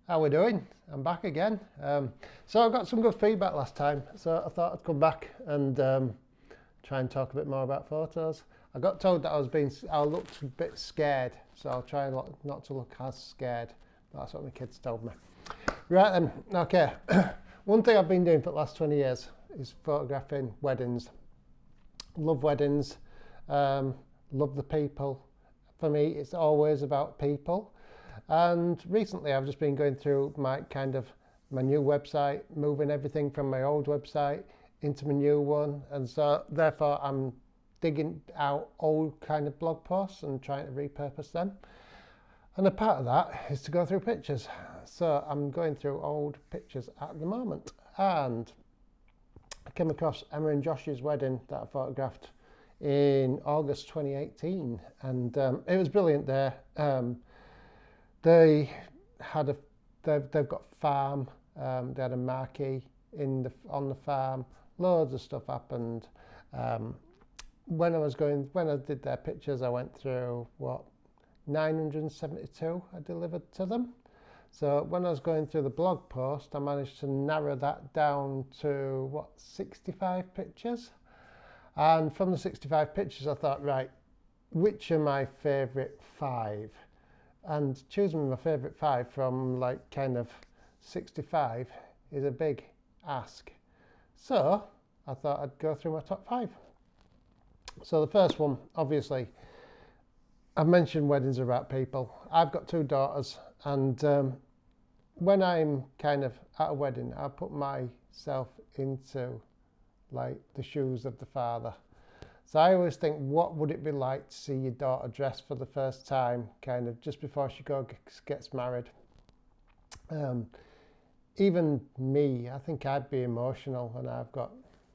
How we doing? I'm back again. So I got some good feedback last time, so I thought I'd come back and try and talk a bit more about photos. I got told that I looked a bit scared, so I'll try not to look as scared. That's what my kids told me. Right then, okay. One thing I've been doing for the last 20 years is photographing weddings. Love weddings, love the people. For me, it's always about people. And recently I've just been going through my new website, moving everything from my old website into my new one. And so therefore I'm digging out old kind of blog posts and trying to repurpose them. And a part of that is to go through pictures. So I'm going through old pictures at the moment. And I came across Emma and Josh's wedding that I photographed in August 2018. And it was brilliant there. They've got a farm. They had a marquee on the farm. Loads of stuff happened. When I did their pictures, I went through 972 I delivered to them. So when I was going through the blog post, I managed to narrow that down to 65 pictures. And from the 65 pictures, I thought, right, which are my favourite 5? And choosing my favourite 5 from 65 is a big ask. So I thought I'd go through my top 5. So the first one, obviously, I've mentioned weddings are about people. I've got 2 daughters, and when I'm at a wedding, I put myself into the shoes of the father. So I always think, what would it be like to see your daughter dressed for the first time, just before she gets married? Even me, I think I'd be emotional, and I've got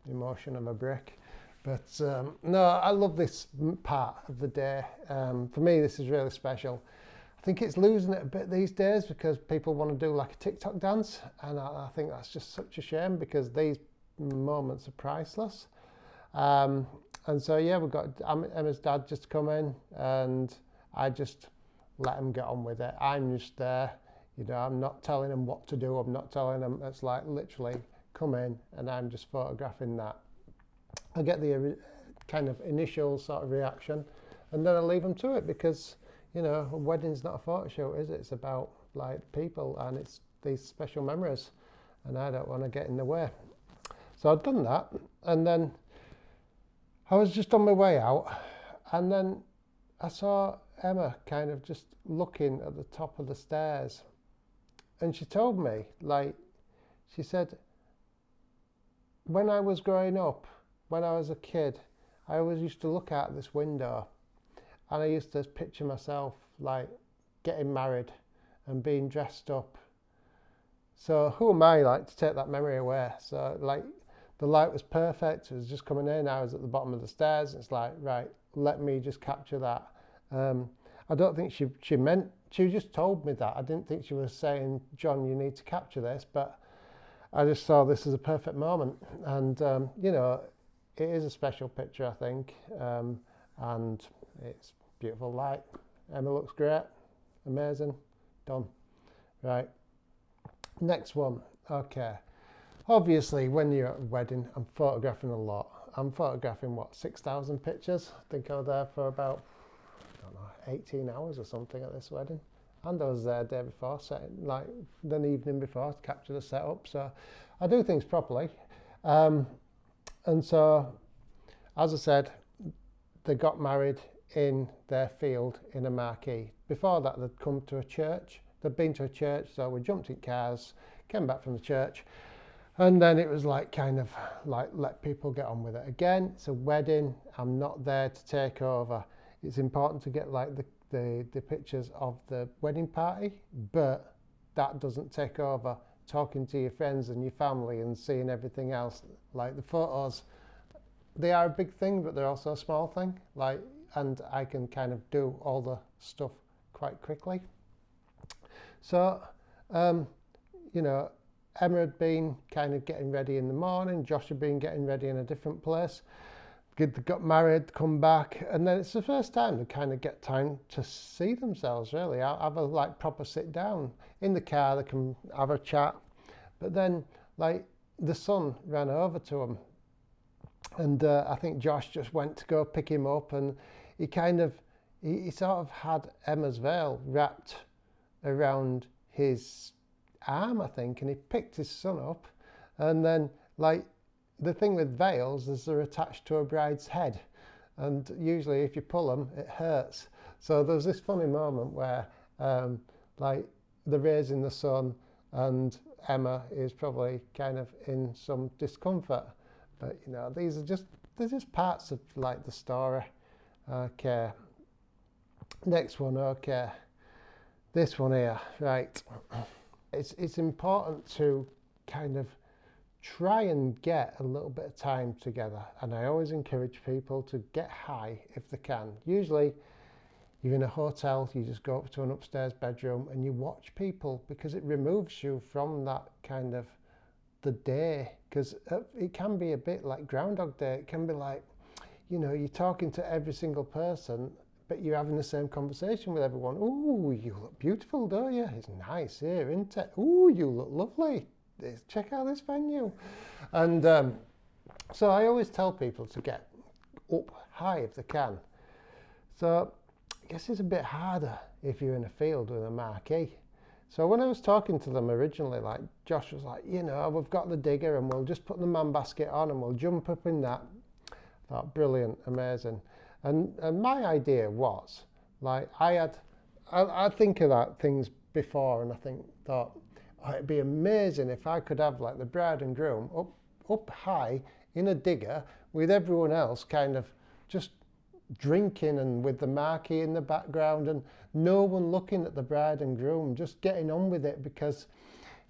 emotion of a brick. But no, I love this part of the day. For me, this is really special. I think it's losing it a bit these days because people want to do a TikTok dance, and I think that's just such a shame because these moments are priceless. And so yeah, we've got Emma's dad just come in, and I just let him get on with it. I'm just there, I'm not telling him what to do. I'm not telling him. It's literally come in, and I'm just photographing that. I get the initial sort of reaction, and then I leave them to it because a wedding's not a photo shoot, is it? It's about people, and it's these special memories, and I don't want to get in the way. So I'd done that, and then I was just on my way out, and then I saw Emma just looking at the top of the stairs, and she told me, she said, when I was growing up, when I was a kid, I always used to look out this window, and I used to picture myself getting married and being dressed up. So who am I to take that memory away? So the light was perfect. It was just coming in. I was at the bottom of the stairs. It's right, let me just capture that. I don't think she meant, she just told me that. I didn't think she was saying, John, you need to capture this, but I just saw this as a perfect moment. And, it is a special picture, I think. And it's beautiful light. Emma looks great. Amazing. Done. Right. Next one. Okay. Obviously, when you're at a wedding, I'm photographing a lot. I'm photographing 6,000 pictures. I think I was there for about 18 hours or something at this wedding. And I was there the day before, the evening before, to capture the setup. So I do things properly. And so, as I said, they got married in their field in a marquee. Before that, they'd come to a church. They'd been to a church, so we jumped in cars, came back from the church. And then it was let people get on with it. Again, it's a wedding. I'm not there to take over. It's important to get the pictures of the wedding party, but that doesn't take over talking to your friends and your family and seeing everything else. The photos, they are a big thing, but they're also a small thing. And I can do all the stuff quite quickly. So, Emma had been getting ready in the morning. Josh had been getting ready in a different place. got married, come back, and then it's the first time they kind of get time to see themselves, really. Have a like proper sit down. In the car, they can have a chat. But then, like, the son ran over to him, and I think Josh just went to go pick him up, and he sort of had Emma's veil wrapped around his arm, I think, and he picked his son up, and then, like, the thing with veils is they're attached to a bride's head, and usually if you pull them, it hurts. So there's this funny moment where, like, they're raising the son, and Emma is probably kind of in some discomfort. But, you know, they're just parts of, like, the story. Okay. Next one, okay. This one here, right. It's important to kind of try and get a little bit of time together, and I always encourage people to get high if they can. Usually you're in a hotel, you just go up to an upstairs bedroom and you watch people, because it removes you from that kind of the day, because it can be a bit like Groundhog Day. It can be like, you know, you're talking to every single person, but you're having the same conversation with everyone. Ooh, you look beautiful, don't you? It's nice here, isn't it? Ooh, you look lovely. Check out this venue. And so I always tell people to get up high if they can. So I guess it's a bit harder if you're in a field with a marquee. So when I was talking to them originally, like, Josh was like, you know, we've got the digger and we'll just put the man basket on and we'll jump up in that. I thought, brilliant, amazing. And my idea was, like, I think about things before, and thought, oh, it'd be amazing if I could have, like, the bride and groom up high in a digger with everyone else kind of just drinking, and with the marquee in the background, and no one looking at the bride and groom, just getting on with it. Because,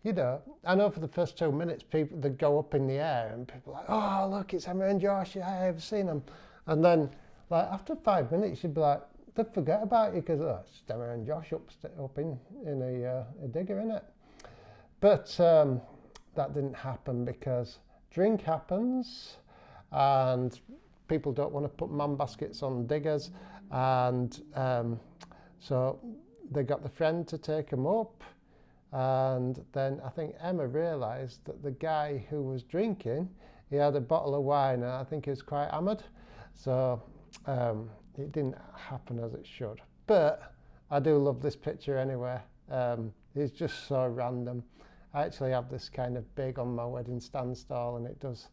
you know, I know for the first 2 minutes people, they go up in the air and people are like, oh, look, it's Emma and Josh, yeah, I've seen them. And then, like, after 5 minutes you'd be like, they forget about you, because, oh, it's Emma and Josh up in a digger, innit? But that didn't happen, because drink happens and people don't want to put man baskets on diggers, and so they got the friend to take them up, and then I think Emma realised that the guy who was drinking, he had a bottle of wine, and I think he was quite hammered, so it didn't happen as it should. But I do love this picture anyway. It's just so random. I actually have this kind of big on my wedding stand stall, and it does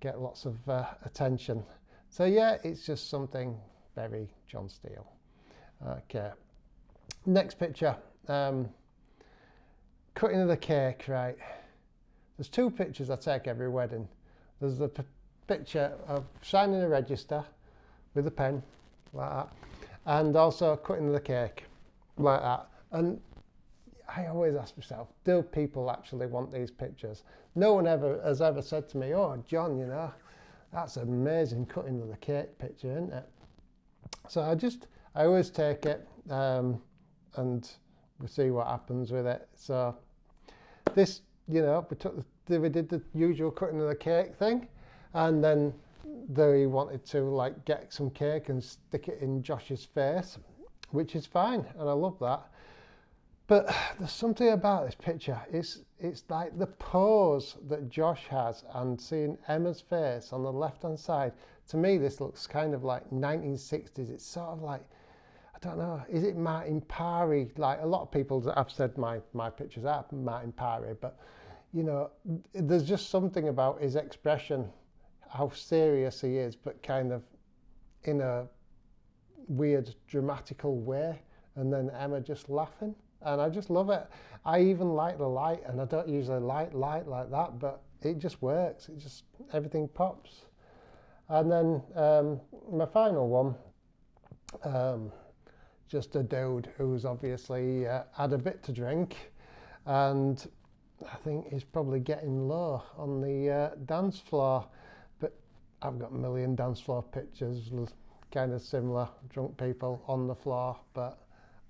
get lots of attention. So yeah, it's just something very John Steele. Okay, next picture. Cutting of the cake, right. There's two pictures I take every wedding. There's the picture of signing a register with a pen, like that, and also cutting the cake, like that. And I always ask myself, do people actually want these pictures? No one has ever said to me, oh, John, you know, that's an amazing cutting of the cake picture, isn't it? So I always take it, and we see what happens with it. So this, you know, we did the usual cutting of the cake thing, and then they wanted to, like, get some cake and stick it in Josh's face, which is fine, and I love that. But there's something about this picture. It's like the pose that Josh has, and seeing Emma's face on the left-hand side. To me, this looks kind of like 1960s. It's sort of like, I don't know, is it Martin Parry? Like, a lot of people that have said my pictures are Martin Parry, but, you know, there's just something about his expression, how serious he is, but kind of in a weird, dramatical way, and then Emma just laughing. And I just love it. I even like the light, and I don't usually like light like that, but it just works. It just, everything pops. And then my final one, just a dude who's obviously had a bit to drink, and I think he's probably getting low on the dance floor. But I've got a million dance floor pictures, kind of similar, drunk people on the floor, but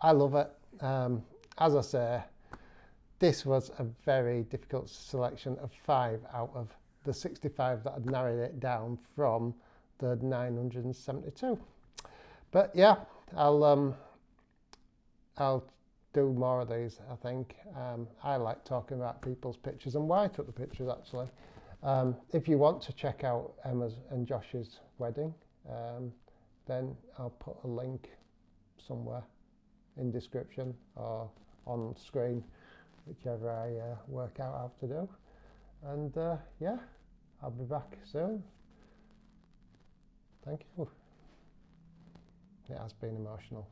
I love it. As I say, this was a very difficult selection of 5 out of the 65 that had narrowed it down from the 972. But yeah, I'll do more of these, I think. I like talking about people's pictures and why I took the pictures, actually. If you want to check out Emma's and Josh's wedding, then I'll put a link somewhere in description or on screen, whichever I work out how to do. And yeah, I'll be back soon. Thank you. It has been emotional.